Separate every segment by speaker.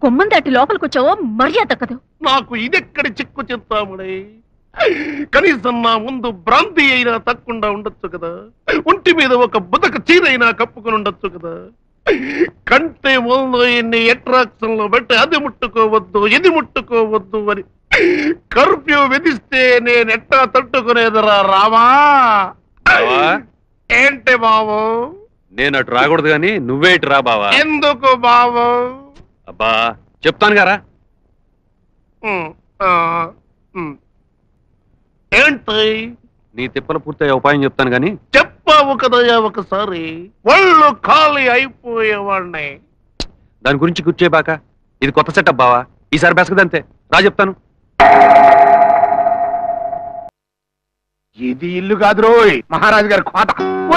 Speaker 1: గుమ్మం దాటి లోపలికి వచ్చావో మర్యాద కదు.
Speaker 2: నాకు ఇదెక్కడి చిక్కు చెప్తాముడే. కనీసం నా ముందు భ్రాంతి అయినా తక్కకుండా ఉండొచ్చు కదా. ఒంటి మీద ఒక బుదక చీరైనా కప్పుకుని ఉండొచ్చు కదా. కంటే ముందు ఎన్ని అట్రాక్షన్ లో బట్టి అది ముట్టుకోవద్దు ఇది ముట్టుకోవద్దు అని కర్ఫ్యూ విధిస్తే నేను ఎట్టా తట్టుకునేదిరా రావా? ఏంటి బావు?
Speaker 3: నేను అటు రాకూడదు గాని నువ్వే ఇటు రా బావా.
Speaker 2: ఎందుకు బావు?
Speaker 3: అబ్బా చెప్తాను గారా.
Speaker 2: ఏంటి?
Speaker 3: నీ తిప్పలు పూర్తయ్యే ఉపాయం చెప్తాను గాని.
Speaker 2: చెప్పావు కదయ్యా ఒకసారి, ఒళ్ళు ఖాళీ అయిపోయేవాడిని.
Speaker 3: దాని గురించి కూర్చేబాక. ఇది కొత్త సెటప్ బావా, ఈసారి బెసకదంతే. రా చెప్తాను.
Speaker 2: ఇది ఇల్లు కాదు రోయ్, మహారాజు గారి కోట.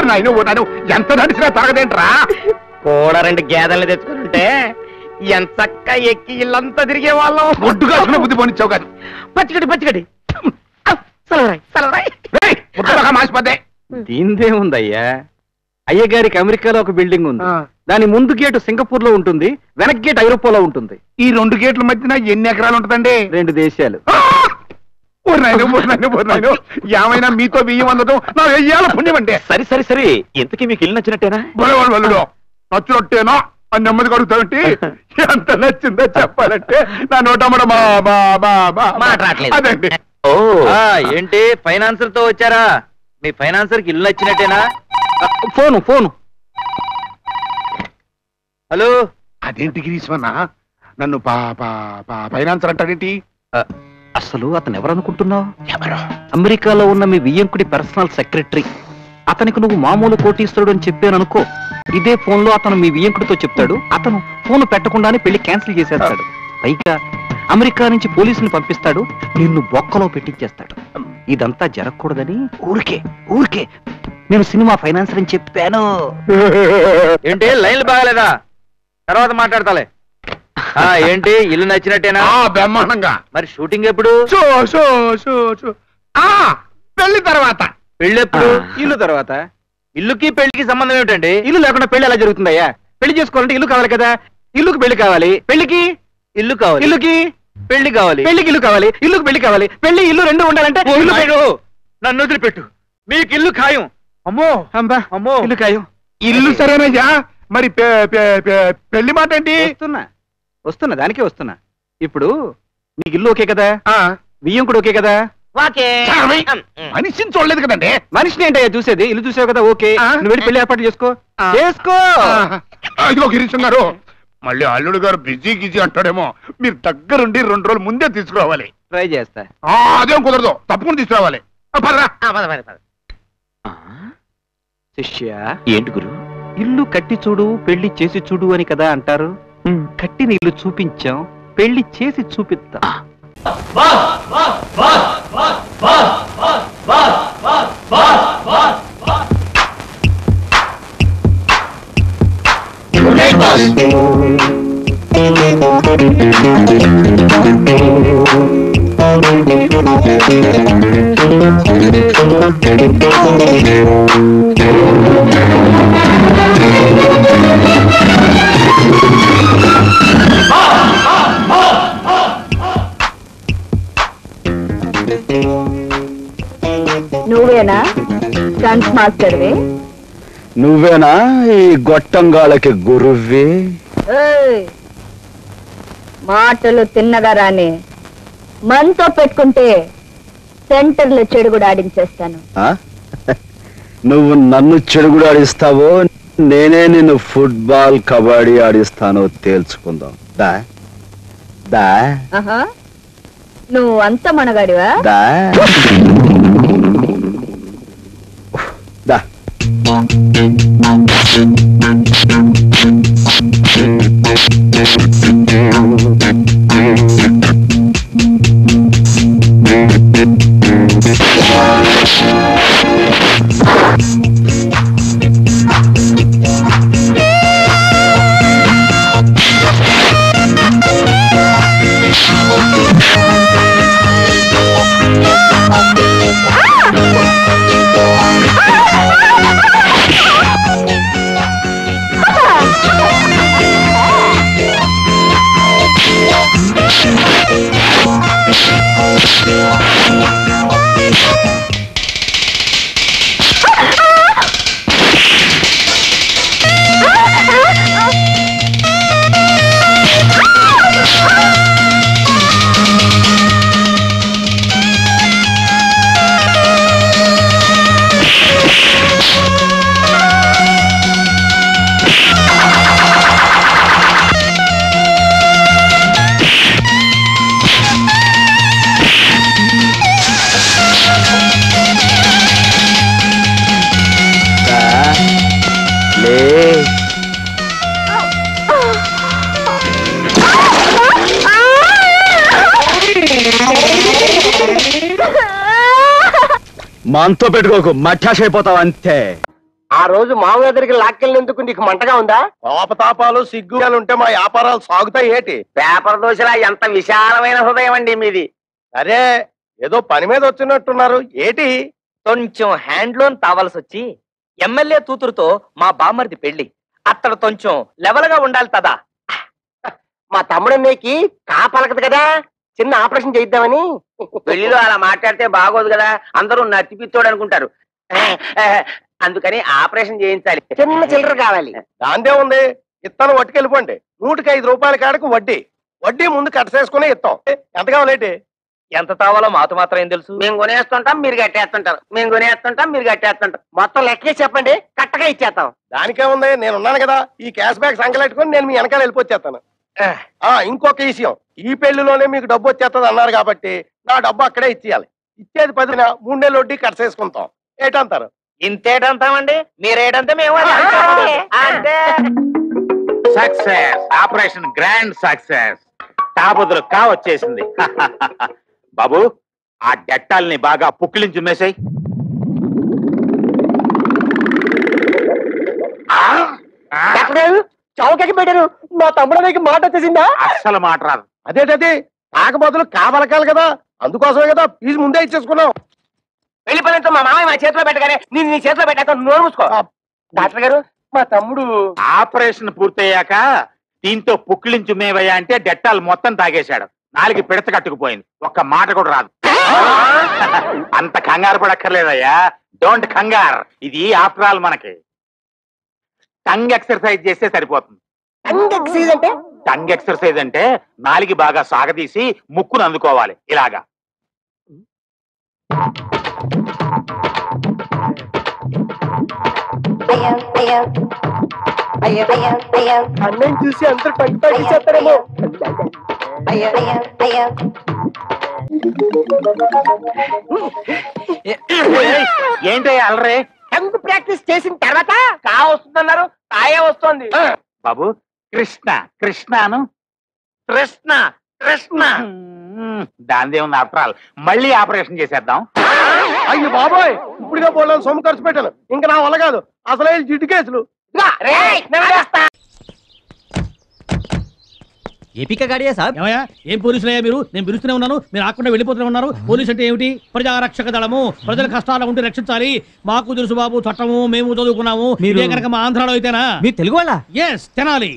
Speaker 2: నాయన ఎంత నడిచినా తాగదేంట్రా?
Speaker 4: కూడా 2 గేదెలు తెచ్చుకుంటే ఎంతక్క ఎక్కి ఇల్లంతా తిరిగే వాళ్ళం.
Speaker 2: ఒడ్డుగా బుద్ధి పోనిచ్చావు కాదు.
Speaker 4: పచ్చిగడి
Speaker 2: మాసిపోతే
Speaker 4: దీందేముందయ్యా? అయ్యగారికి అమెరికాలో ఒక బిల్డింగ్ ఉంది. దాని ముందు గేటు సింగపూర్ లో ఉంటుంది, వెనక్ గేట్ ఐరోపాలో ఉంటుంది.
Speaker 2: ఈ 2 గేట్ల మధ్యన ఎన్ని ఎకరాలు ఉంటుందండి?
Speaker 4: 2 దేశాలు.
Speaker 2: ఏమైనా మీతో బియ్యం అందడం నా వెయ్యాల పుణ్యం అంటే.
Speaker 4: సరే ఎంతకీ మీకు ఇల్లు నచ్చినట్టేనా?
Speaker 2: నచ్చినట్టేనా అని నెమ్మది కడుగుతామంటే ఎంత నచ్చిందో చెప్పాలంటే నా నోటమ్మడ
Speaker 4: మాట్లాడలేదు.
Speaker 2: అదండి.
Speaker 4: ఏంటి ఫైనాన్సర్ తో వచ్చారా? మీ ఫైనాన్సర్ కి ఇల్లు నచ్చినట్టేనా? ఫోను. హలో.
Speaker 2: అదేంటి గిరీశ్వన్న నన్ను ఫైనాన్సర్ అంటాడేంటి?
Speaker 4: అసలు అతను ఎవరనుకుంటున్నావు? ఎవరు? అమెరికాలో ఉన్న మీ వియ్యంకుడి పర్సనల్ సెక్రటరీ. అతనికి నువ్వు మామూలు కోటీశ్వరుడు అని చెప్పాననుకో, ఇదే ఫోన్ లో అతను మీ వియ్యంకుడితో చెప్తాడు. అతను ఫోన్ పెట్టకుండానే పెళ్లి క్యాన్సిల్ చేసేస్తాడు. పైగా అమెరికా నుంచి పోలీసుని పంపిస్తాడు, నిన్ను బొక్కలో పెట్టించేస్తాడు. ఇదంతా జరగకూడదని ఊరికే నేను సినిమా ఫైనాన్సర్ అని చెప్పాను. ఏంటి లైన్లు బాగాలేదా? తర్వాత మాట్లాడతాలే. ఏంటి ఇల్లు నచ్చినట్టేనా?
Speaker 2: బ్రహ్మాండంగా.
Speaker 4: మరి షూటింగ్ ఎప్పుడు?
Speaker 2: పెళ్లి తర్వాత.
Speaker 4: పెళ్లి ఎప్పుడు? ఇల్లు తర్వాత. ఇల్లుకి పెళ్లికి సంబంధం ఏమిటండి? ఇల్లు లేకుండా పెళ్లి ఎలా జరుగుతుందయ్యా? పెళ్లి చేసుకోవాలంటే ఇల్లు కావాలి కదా. ఇల్లుకి పెళ్లి కావాలి, పెళ్లికి ఇల్లు కావాలి, ఇల్లుకి పెళ్లి కావాలి, పెళ్లికి ఇల్లు కావాలి, ఇల్లుకి పెళ్లి కావాలి. పెళ్లి ఇల్లు 2 ఉండాలంటే నన్ను వదిలిపెట్టు. మీకు ఇల్లు ఖాయం. అమ్మో అమ్మో ఇల్లు ఖాయం.
Speaker 2: ఇల్లు సరేనయ్యా, మరి పెళ్లి మాట ఏంటి?
Speaker 4: వస్తున్నా దానికే వస్తున్నా. ఇప్పుడు నీకు ఇల్లు ఓకే కదా? బియ్యం కూడా ఓకే కదా?
Speaker 2: మనిషిని చూడలేదు కదండి.
Speaker 4: మనిషిని ఏంటయ్యా చూసేది? ఇల్లు చూసావు కదా, ఓకే. నువ్వు వెళ్ళి పెళ్లి ఏర్పాటు చేసుకో.
Speaker 2: ఇదిగో గిరీశం గారు, మళ్ళీ అల్లుడు గారు బిజీ అంటాడేమో. మీరు దగ్గరుండి 2 రోజులు ముందే తీసుకురావాలి.
Speaker 4: ట్రై చేస్తా.
Speaker 2: అదేం కుదరదు, తప్పకుండా తీసుకురావాలి.
Speaker 4: శిష్య, ఏంటి గురు? ఇల్లు కట్టి చూడు పెళ్లి చేసి చూడు అని కదా అంటారు. కట్టిన ఇల్లు చూపించాం, పెళ్లి చేసి చూపిస్తాం.
Speaker 1: నువ్వేనా డాన్స్ మాస్టర్వే?
Speaker 5: నువ్వేనా ఈ గొట్టంగాళ్ళకి గురువ్వి?
Speaker 1: మాటలు తిన్నగా రాని మనతో పెట్టుకుంటే సెంటర్లో చెడుగుడు ఆడించేస్తాను.
Speaker 5: నువ్వు నన్ను చెడుగుడు ఆడిస్తావో నేనే నిన్ను ఫుట్బాల్ కబడ్డీ ఆడిస్తానో తేల్చుకుందాం. దా దా.
Speaker 1: నువ్వు అంత మనగాడివా?
Speaker 5: దా దా. మనతో పెట్టుకోకు మఠాష్ అయిపోతావు అంతే.
Speaker 6: ఆ రోజు మామూలు దగ్గరికి లాక్కెళ్ళినందుకు నీకు మంటగా ఉందా?
Speaker 2: కోపతాపాలు సిగ్గులు ఉంటే మా వ్యాపారాలు సాగుతాయి ఏటి?
Speaker 6: పేపర్ దోశలా ఎంత విశాలమైన హృదయం అండి మీది.
Speaker 2: అరే ఏదో పని మీద వచ్చినట్టున్నారు ఏటి?
Speaker 6: కొంచెం హ్యాండ్లోన్ తావాల్సి వచ్చి ఎమ్మెల్యే కూతురుతో మా బామ్మర్ది పెళ్లి. అతడు కొంచెం లెవెల్ గా ఉండాలి కదా. మా తమ్ముడు అన్నయ్యకి కాపలకదు కదా, చిన్న ఆపరేషన్ చేయిద్దామని. పెళ్లిలో అలా మాట్లాడితే బాగోదు కదా, అందరూ నత్తిపిత్తోడు అనుకుంటారు. అందుకని ఆపరేషన్ చేయించాలి, చిన్న చిల్లర కావాలి.
Speaker 2: దాందే ఉంది, ఇత్తనం పట్టుకెళ్ళిపోండి. 105 రూపాయల కాడకు వడ్డీ వడ్డీ ముందు కట్టసేసుకుని ఇస్తాం. ఎంత కావాలేటి?
Speaker 6: ఎంత తావాలో మాతో మాత్రం ఏం తెలుసు? మేము కొనేస్తుంటాం, మీరు కట్టేస్తుంటారు. మేము కొనేస్తుంటాం, మీరు కట్టేస్తుంటాం. మొత్తం లెక్కే చెప్పండి, కట్టగా ఇచ్చేస్తాం.
Speaker 2: దానికేముంది, నేను ఉన్నాను కదా. ఈ క్యాష్ బ్యాక్ సంకలెట్టుకుని నేను మీ వెనకాల వెళ్ళిపోచ్చేస్తాను. ఇంకొక విషయం, ఈ పెళ్లిలోనే మీకు డబ్బు వచ్చేస్తుంది అన్నారు కాబట్టి నా డబ్బు అక్కడే ఇచ్చేయాలి. ఇచ్చేది 10 3 నెలలు వడ్డీ కట్టసేసుకుంటాం. ఏటంటారు?
Speaker 6: ఇంతేటంతామండి, మీరేటంటే మేము అంటే.
Speaker 7: Success, operation grand success. తాబుదులు వచ్చేసింది. బాబు, ఆ డెట్టాల్ని బాగా పుక్కిలించి మేసాయి.
Speaker 6: చౌకకి పెట్టారు. మా తమ్ముడు మీకు మాట వచ్చేసిందా?
Speaker 7: అస్సలు మాట రాదు.
Speaker 2: అదేటది, కాక బదులు కావలకాలి కదా, అందుకోసమే కదా ఫీజు ముందే ఇచ్చేసుకున్నాం.
Speaker 6: వెళ్ళిపోయినంత మా మామయ్య మా చేతిలో పెట్టగానే నేను నీ చేతిలో పెట్టాక నోరు మూసుకో. డాక్టర్ గారు, మా తమ్ముడు
Speaker 7: ఆపరేషన్ పూర్తయ్యాక దీంతో పుక్కిలించు మేవయ్యా అంటే డెట్టాల్ మొత్తం తాగేశాడు. 4 పిడత కట్టుకుపోయింది, ఒక్క మాట కూడా రాదు. అంత కంగారు పడక్కర్లేదయ్యా, డోంట్ కంగార్. ఇది ఆఫ్టర్ ఆల్ మనకి టంగ్ ఎక్సర్సైజ్ చేస్తే సరిపోతుంది. టంగ్ ఎక్సర్సైజ్ అంటే నాలుగు బాగా సాగదీసి ముక్కును అందుకోవాలి ఇలాగా.
Speaker 6: అన్నయ్య చూసి అందరూ టంగ్ టంగ్ చేస్తారేమో.
Speaker 7: ఏంటయ్యా అలరే?
Speaker 6: టంగ్ ప్రాక్టీస్ చేసిన తర్వాత కా వస్తుందన్నారు, కాయే వస్తుంది.
Speaker 7: బాబు, కృష్ణ కృష్ణను
Speaker 6: కృష్ణ కృష్ణ
Speaker 7: దానిదే ఉంది. ఆఫ్టర్ ఆల్ మళ్ళీ ఆపరేషన్ చేసేద్దాం.
Speaker 2: అయ్యి బాబోయ్, ఇప్పుడుగా పోలేదు, సొమ్ము ఖర్చు పెట్టాను. ఇంకా నా వల్ల కాదు, అసలే జిడ్డు కేసులు.
Speaker 8: ఏపీకా గాడియా సాబ్.
Speaker 9: ఏమయ్యా, ఏం పోలీసులయ్యా మీరు? నేను పిలుస్తూనే ఉన్నాను, మీరు ఆకుండా వెళ్ళిపోతూనే ఉన్నారు. పోలీసు అంటే ఏమిటి? ప్రజారక్షక దళము. ప్రజల కష్టాలు ఉంటే రక్షించాలి. మాకు తెలుసు బాబు చట్టము, మేము చదువుకున్నాము. మీరే కనుక మా ఆంధ్రాలో అయితేనా?
Speaker 8: మీరు తెలుగు వాళ్ళ?
Speaker 9: Yes, Tenali.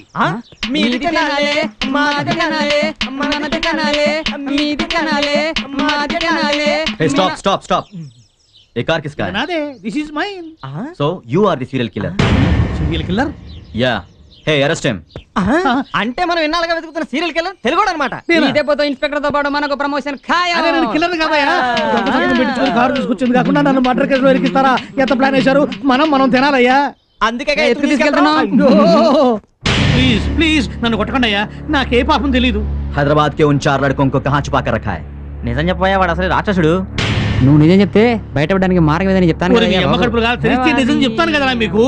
Speaker 8: Stop stop stop. ये कार किसका है?
Speaker 9: నాదే. This is mine.
Speaker 8: So you are the serial killer.
Speaker 9: Serial killer?
Speaker 8: Yeah. Hey, arrest him.
Speaker 10: అంటే మనం ఎన్నాళ్ళుగా వెతుకుతున్న సీరియల్ కిల్లర్ తెలుగు అనమాట.
Speaker 9: నేనా?
Speaker 10: ఇదే పోతే ఇన్స్పెక్టర్ తో పాటు మనకు ప్రమోషన్ ఖాయం.
Speaker 9: అరే నేను కిల్లర్ కాదయ్యా. దొంగ సరుకులు పెట్టుకొని కారు తీసుకొచ్చింది కాకుండా నన్ను మర్డర్ కేసులో ఇరికిస్తారా? ఎంత ప్లాన్ వేశారు? మనం తినాలయ్యా.
Speaker 10: అందుకే ఎత్తుకు తీసుకెళ్తున్నాం.
Speaker 9: ప్లీజ్ ప్లీజ్ నన్ను కొట్టకండి అయ్యా, నాకే పాపం తెలీదు.
Speaker 8: हैदराबाद के उन 4 लड़कों को कहाँ छुपा कर रखा है?
Speaker 10: నిజం చెప్పాయా, వాడు అసలు రాక్షసుడు. నువ్వు నిజం చెప్తే బయటపడడానికి మార్గం ఏదని చెప్తాను.
Speaker 9: ఒరేయ్, మీ అమ్మ కడుపులు కాదు, తెలిస్తే నిజం చెప్తాను కదా మీకు.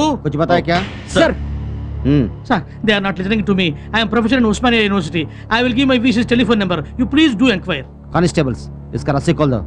Speaker 8: Sir.
Speaker 9: Sir, they are not listening to me. I am professor in Osmania University. I will give my VC's telephone number. You please do inquire.
Speaker 11: Constables, इसका रस्सी खोल दो.